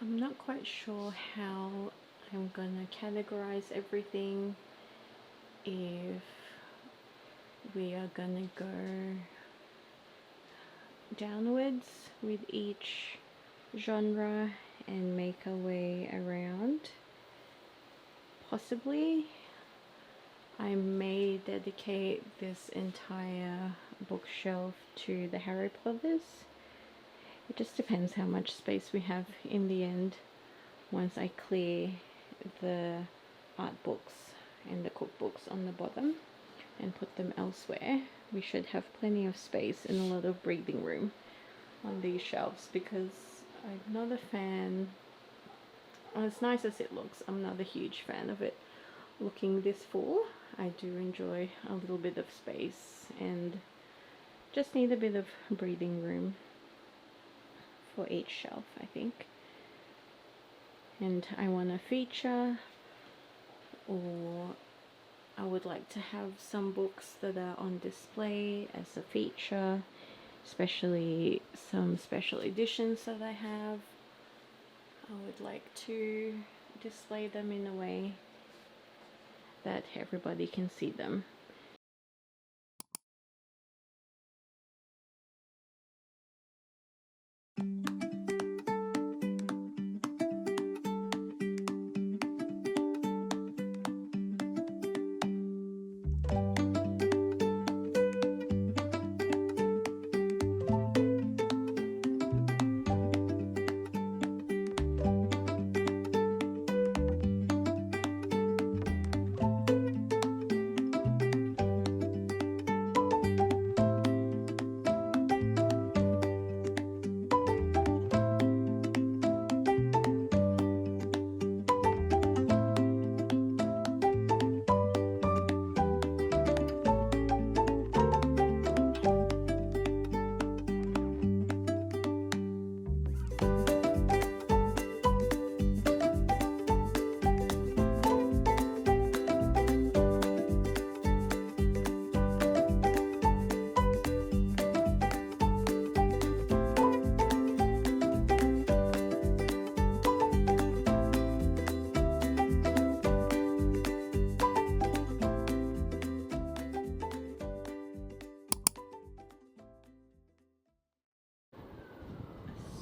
I'm not quite sure how I'm gonna categorize everything, if we are gonna go downwards with each genre and make our way around. Possibly I may dedicate this entire bookshelf to the Harry Potters. It just depends how much space we have in the end once I clear the art books and the cookbooks on the bottom and put them elsewhere. We should have plenty of space and a lot of breathing room on these shelves, because I'm not a fan, as nice as it looks, I'm not a huge fan of it looking this full. I do enjoy a little bit of space and just need a bit of breathing room for each shelf, I think. And I want to feature, or I would like to have some books that are on display as a feature, especially some special editions that I have. I would like to display them in a way that everybody can see them.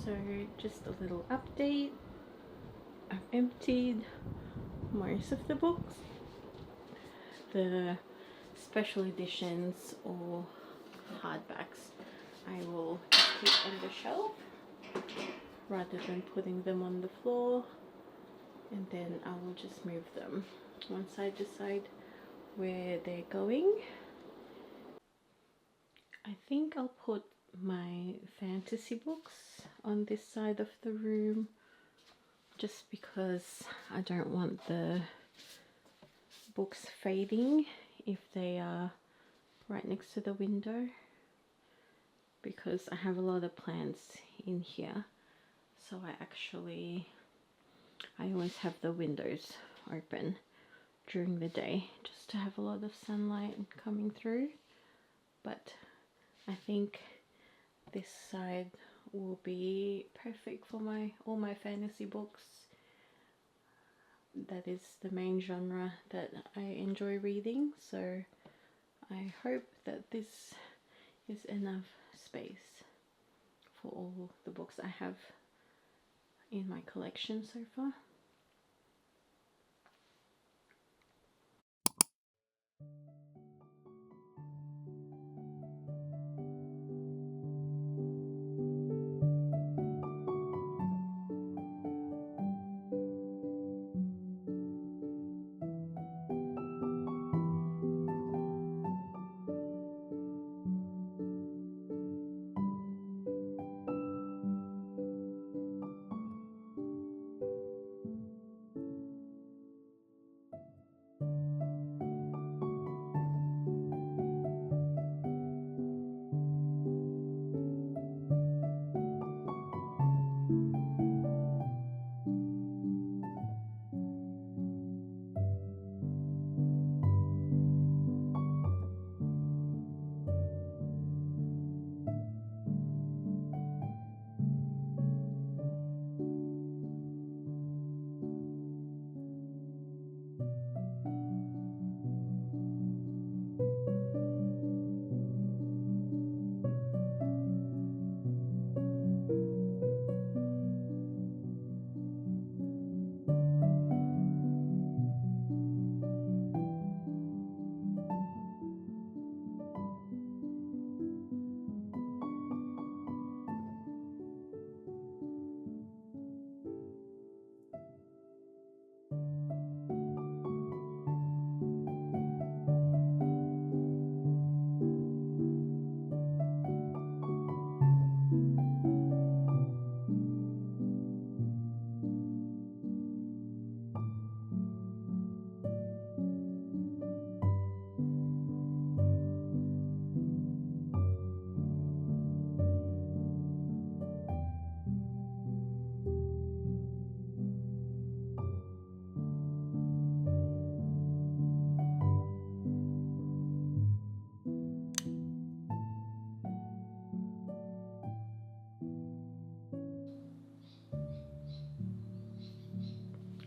So just a little update. I've emptied most of the books. The special editions or hardbacks I will keep on the shelf rather than putting them on the floor, and then I will just move them once I decide where they're going. I think I'll put my fantasy books on this side of the room, just because I don't want the books fading if they are right next to the window, because I have a lot of plants in here, so I always have the windows open during the day just to have a lot of sunlight coming through. But I think this side will be perfect for all my fantasy books. That is the main genre that I enjoy reading, so I hope that this is enough space for all the books I have in my collection so far.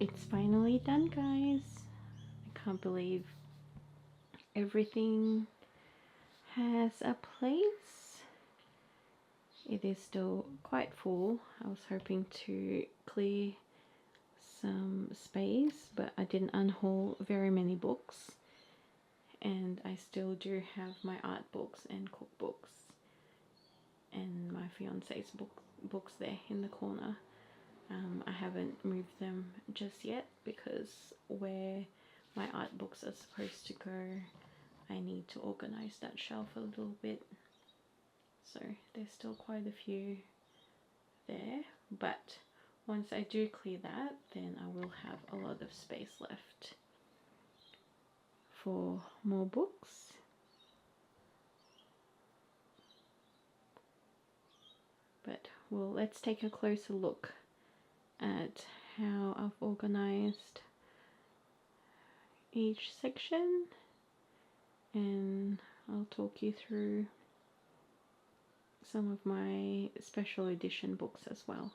It's finally done, guys. I can't believe everything has a place. It is still quite full. I was hoping to clear some space, but I didn't unhaul very many books, and I still do have my art books and cookbooks and my fiance's books there in the corner. I haven't moved them just yet because where my art books are supposed to go, I need to organize that shelf a little bit. So there's still quite a few there, but once I do clear that, then I will have a lot of space left for more books. But well, let's take a closer look at how I've organized each section, and I'll talk you through some of my special edition books as well.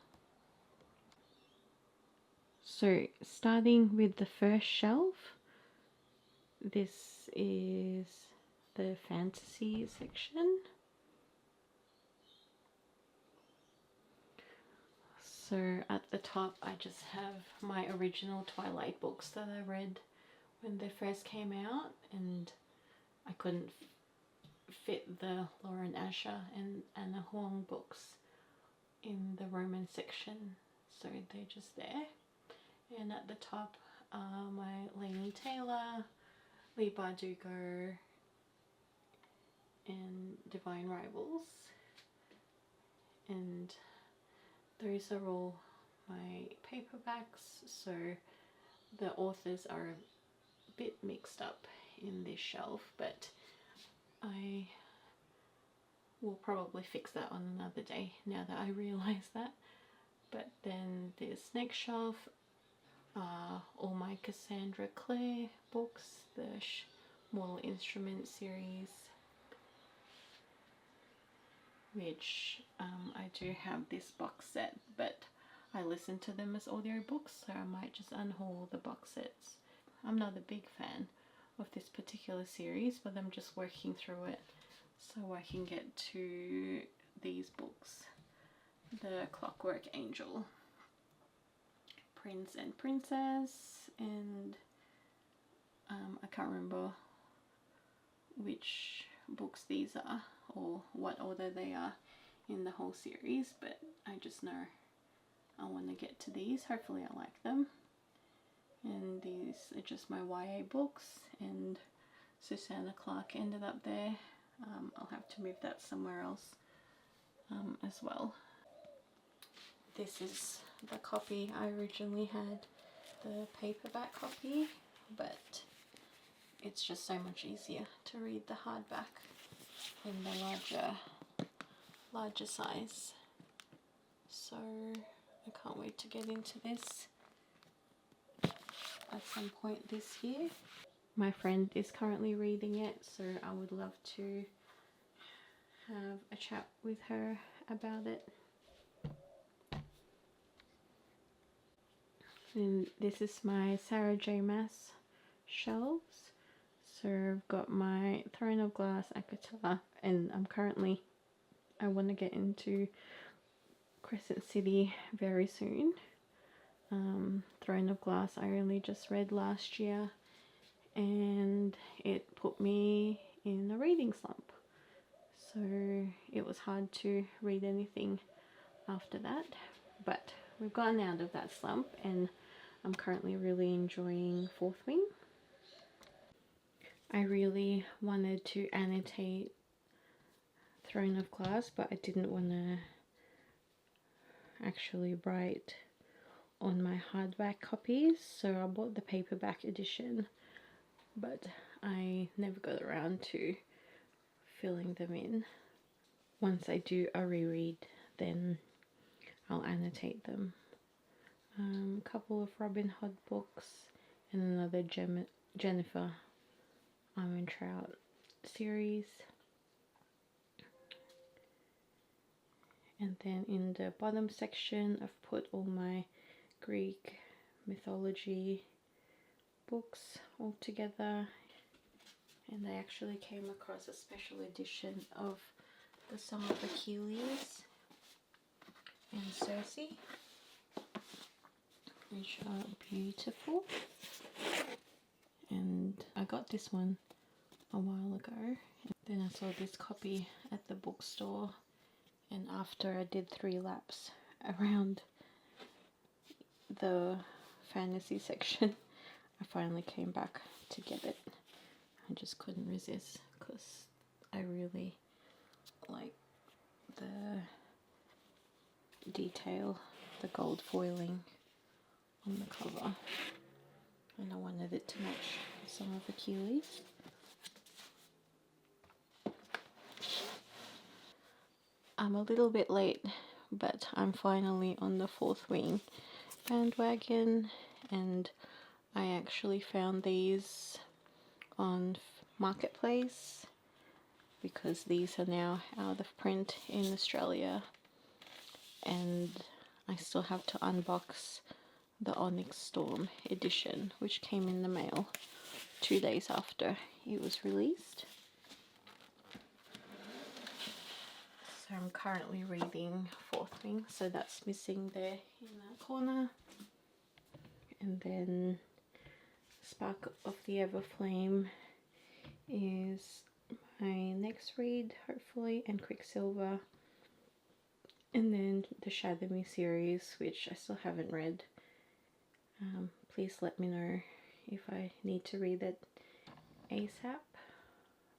So starting with the first shelf, this is the fantasy section. So at the top I just have my original Twilight books that I read when they first came out, and I couldn't fit the Lauren Asher and Anna Huang books in the romance section, so they're just there. And at the top are my Laini Taylor, Lee Bardugo and Divine Rivals, and those are all my paperbacks, so the authors are a bit mixed up in this shelf, but I will probably fix that on another day now that I realise that. But then this next shelf are all my Cassandra Clare books, the Mortal Instrument series, which I do have this box set, but I listen to them as audiobooks, so I might just unhaul the box sets. I'm not a big fan of this particular series, but I'm just working through it so I can get to these books. The Clockwork Angel, Prince and Princess, and I can't remember which books these are or what order they are in the whole series, but I just know I want to get to these. Hopefully I like them. And these are just my YA books, and Susanna Clark ended up there. I'll have to move that somewhere else as well. This is the copy I originally had, the paperback copy, but it's just so much easier to read the hardback in the larger size. So I can't wait to get into this at some point this year. My friend is currently reading it, so I would love to have a chat with her about it. And this is my Sarah J Maas shelves. So I've got my Throne of Glass, ACOTAR, and I want to get into Crescent City very soon. Throne of Glass I only just read last year, and it put me in a reading slump, so it was hard to read anything after that, but we've gotten out of that slump and I'm currently really enjoying Fourth Wing. I really wanted to annotate Throne of Glass, but I didn't want to actually write on my hardback copies, so I bought the paperback edition, but I never got around to filling them in. Once I do a reread, then I'll annotate them. A couple of Robin Hood books and another Jennifer Armentrout series. And then in the bottom section I've put all my Greek mythology books all together, and I actually came across a special edition of the Song of Achilles and Circe, which are beautiful. And I got this one a while ago. Then I saw this copy at the bookstore, and after I did 3 laps around the fantasy section, I finally came back to get it. I just couldn't resist because I really like the detail, the gold foiling on the cover, and I wanted it to match Song of Achilles. I'm a little bit late, but I'm finally on the Fourth Wing bandwagon, and I actually found these on Marketplace because these are now out of print in Australia, and I still have to unbox the Onyx Storm edition, which came in the mail 2 days after it was released. So I'm currently reading Fourth Wing, so that's missing there in that corner. And then Spark of the Everflame is my next read, hopefully, and Quicksilver. And then the Shadow Me series, which I still haven't read. Please let me know if I need to read it ASAP,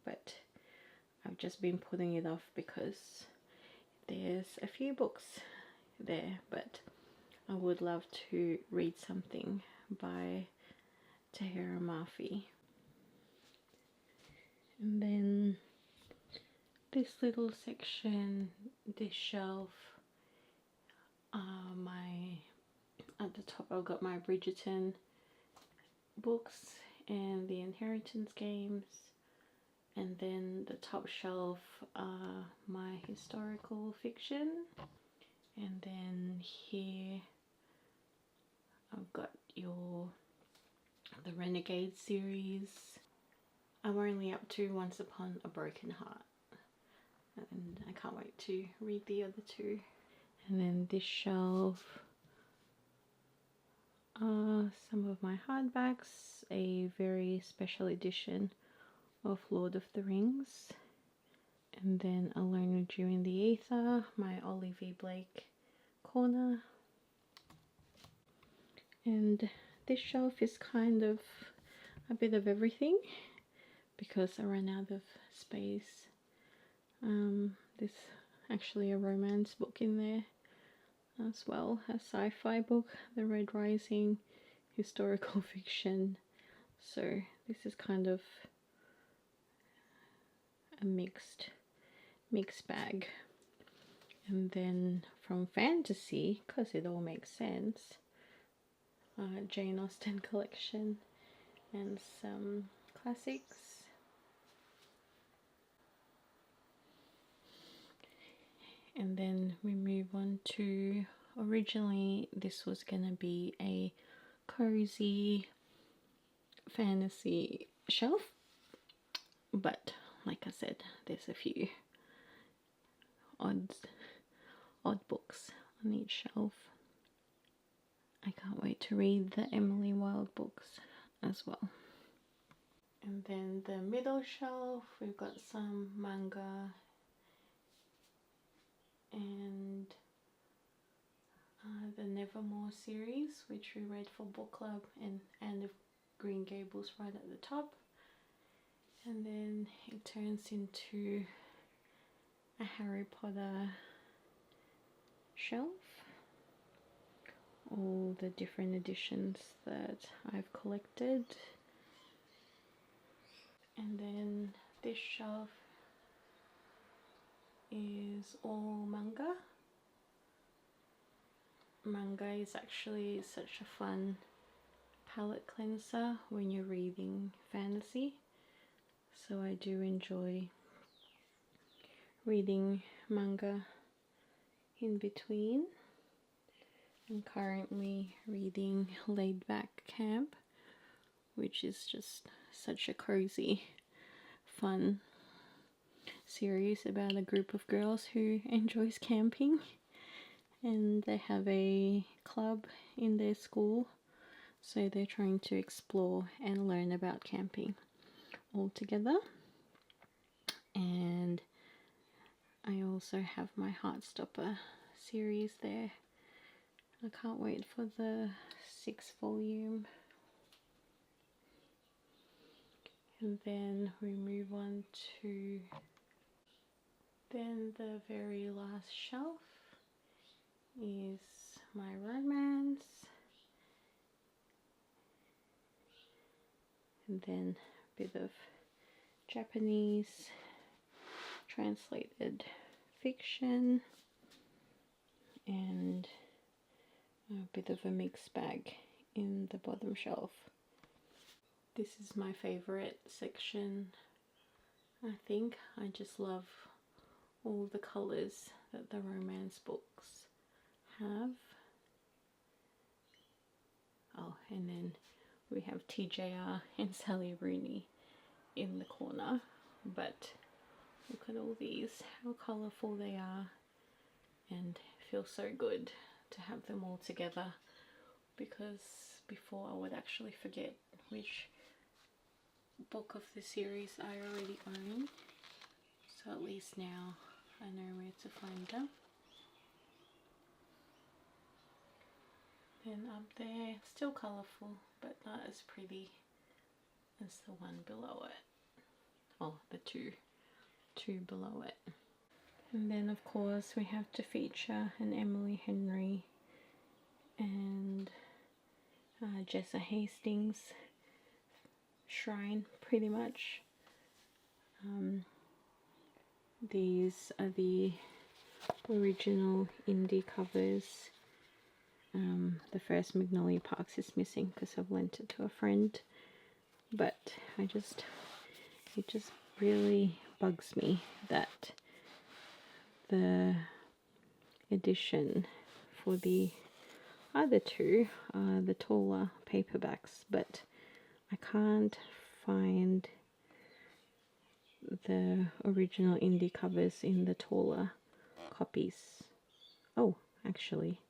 but I've just been putting it off because there's a few books there, but I would love to read something by Tahira Murphy. And then this little section, this shelf, at the top I've got my Bridgerton books and the Inheritance games, and then the top shelf are my historical fiction, and then here I've got the Renegade series. I'm only up to Once Upon a Broken Heart, and I can't wait to read the other 2. And then this shelf are some of my hardbacks, a very special edition of Lord of the Rings, and then Alone with You in the Ether, my Ollie V. Blake corner. And this shelf is kind of a bit of everything because I ran out of space. There's actually a romance book in there as well, a sci-fi book, The Red Rising, historical fiction. So this is kind of a mixed bag. And then from fantasy, because it all makes sense, Jane Austen collection and some classics. And then we move on to, originally this was gonna be a cozy fantasy shelf, but like I said, there's a few odd books on each shelf. I can't wait to read the Emily Wilde books as well. And then the middle shelf, we've got some manga and the Nevermore series, which we read for book club, and Anne of Green Gables right at the top. And then it turns into a Harry Potter shelf, all the different editions that I've collected. And then this shelf is all manga. Manga is actually such a fun palette cleanser when you're reading fantasy, so I do enjoy reading manga in between. I'm currently reading Laid Back Camp, which is just such a cozy, fun series about a group of girls who enjoys camping, and they have a club in their school, so they're trying to explore and learn about camping all together. And I also have my Heartstopper series there. I can't wait for the 6th volume. And then we move on to then the very last shelf is my romance, and then a bit of Japanese translated fiction, and a bit of a mixed bag in the bottom shelf. This is my favorite section, I think. I just love all the colors that the romance books have. Oh, and then we have TJR and Sally Rooney in the corner, but look at all these, how colourful they are, and it feels so good to have them all together, because before I would actually forget which book of the series I already own, so at least now I know where to find them. Then up there, still colourful, but not as pretty as the one below it. Oh, the two below it. And then of course we have to feature an Emily Henry and Jessa Hastings shrine, pretty much. These are the original indie covers. The first Magnolia Parks is missing because I've lent it to a friend, but it just really bugs me that the edition for the other two are the taller paperbacks, but I can't find the original indie covers in the taller copies. Oh, actually,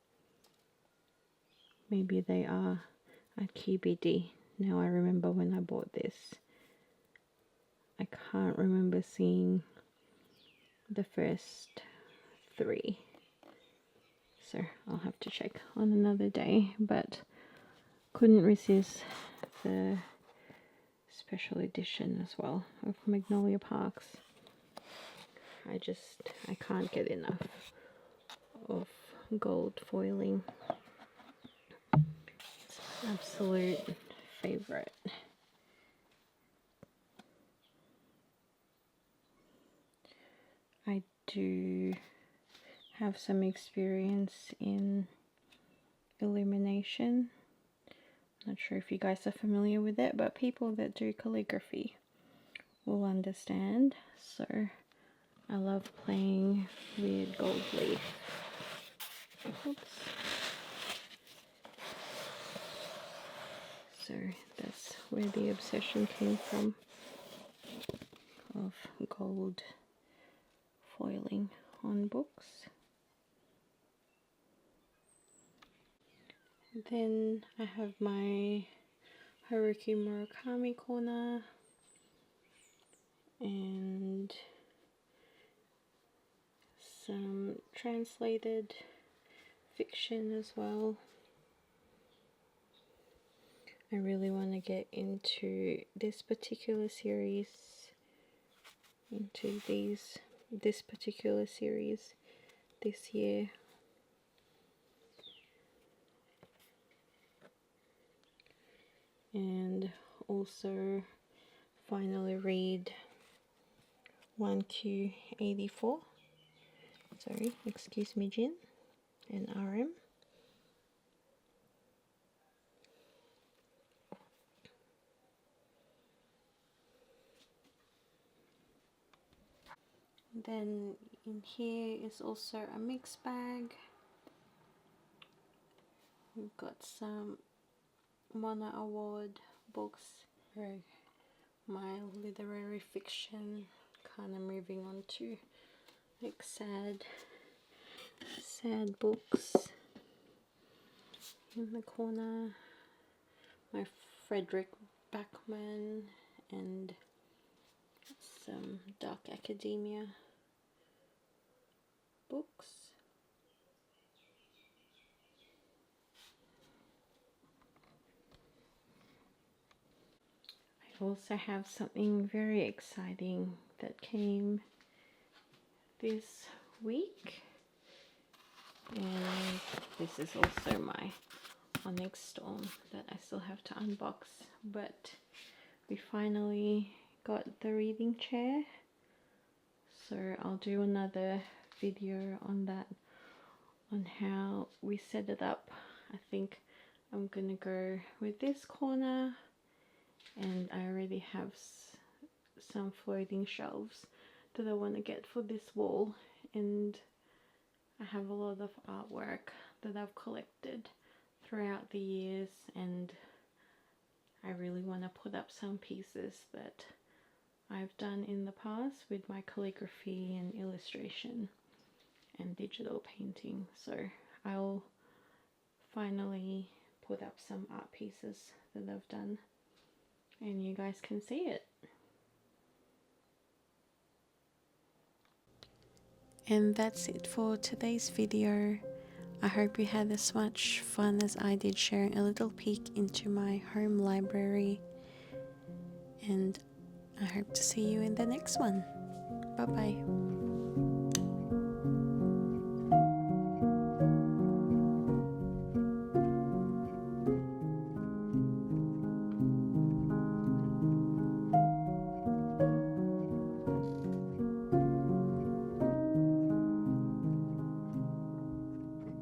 maybe they are at KBD. Now I remember when I bought this. I can't remember seeing the first three, so I'll have to check on another day, but couldn't resist the special edition as well of Magnolia Parks. I can't get enough of gold foiling. It's an absolute favorite. I do have some experience in illumination. Not sure if you guys are familiar with it, but people that do calligraphy will understand. So I love playing with gold leaf. Oops. So that's where the obsession came from, of gold foiling on books. Then I have my Haruki Murakami corner and some translated fiction as well. I really want to get into this particular series, this particular series this year. And also finally read 1Q84. Sorry, excuse me, Jin and RM. Then in here is also a mixed bag We've got some Mana Award books, very my literary fiction, kind of moving on to like sad books. In the corner, my Frederick Backman and some dark academia books. I also have something very exciting that came this week, and this is also my Onyx Storm that I still have to unbox, but we finally got the reading chair, so I'll do another video on that, on how we set it up. I think I'm gonna go with this corner, and I already have some floating shelves that I want to get for this wall, and I have a lot of artwork that I've collected throughout the years, and I really want to put up some pieces that I've done in the past with my calligraphy and illustration and digital painting. So I'll finally put up some art pieces that I've done and you guys can see it. And that's it for today's video. I hope you had as much fun as I did sharing a little peek into my home library, and I hope to see you in the next one. Bye bye.